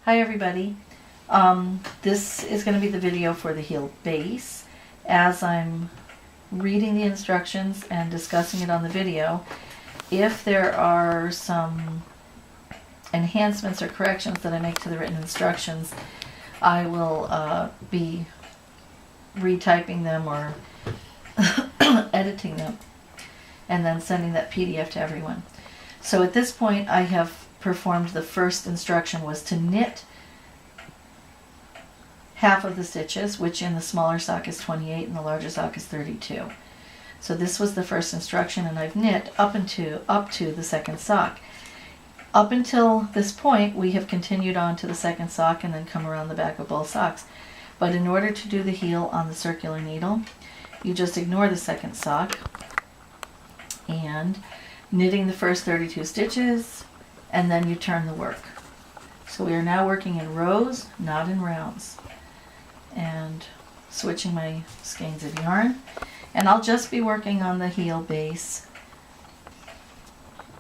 Hi everybody. This is going to be the video for the heel base. As I'm reading the instructions and discussing it on the video, if there are some enhancements or corrections that I make to the written instructions, I will be retyping them or editing them and then sending that PDF to everyone. So at this point I have performed the first instruction, was to knit half of the stitches, which in the smaller sock is 28 and the larger sock is 32. So this was the first instruction, and I've knit up to the second sock. Up until this point we have continued on to the second sock and then come around the back of both socks. But in order to do the heel on the circular needle, you just ignore the second sock and knitting the first 32 stitches, and then you turn the work. So we are now working in rows, not in rounds. And switching my skeins of yarn. And I'll just be working on the heel base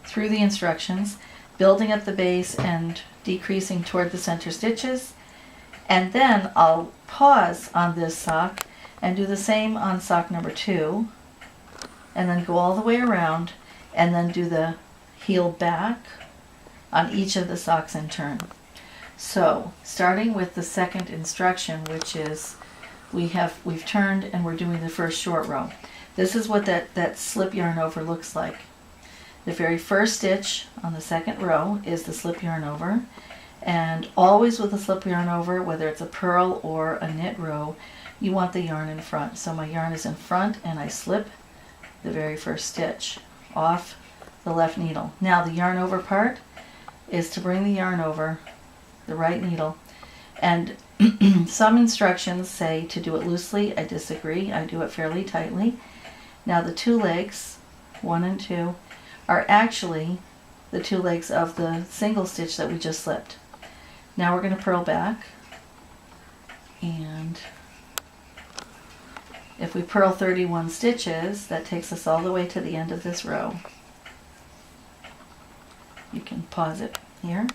through the instructions, building up the base and decreasing toward the center stitches. And then I'll pause on this sock and do the same on sock number 2, and then go all the way around and then do the heel back on each of the socks in turn. So starting with the second instruction, which is we've turned and we're doing the first short row. This is what that slip yarn over looks like. The very first stitch on the second row is the slip yarn over, and always with a slip yarn over, whether it's a purl or a knit row, you want the yarn in front. So my yarn is in front and I slip the very first stitch off the left needle. Now the yarn over part is to bring the yarn over the right needle, and some instructions say to do it loosely. I disagree. I do it fairly tightly. Now the two legs, 1 and 2, are actually the two legs of the single stitch that we just slipped. Now we're going to purl back, and if we purl 31 stitches, that takes us all the way to the end of this row. You can pause it here.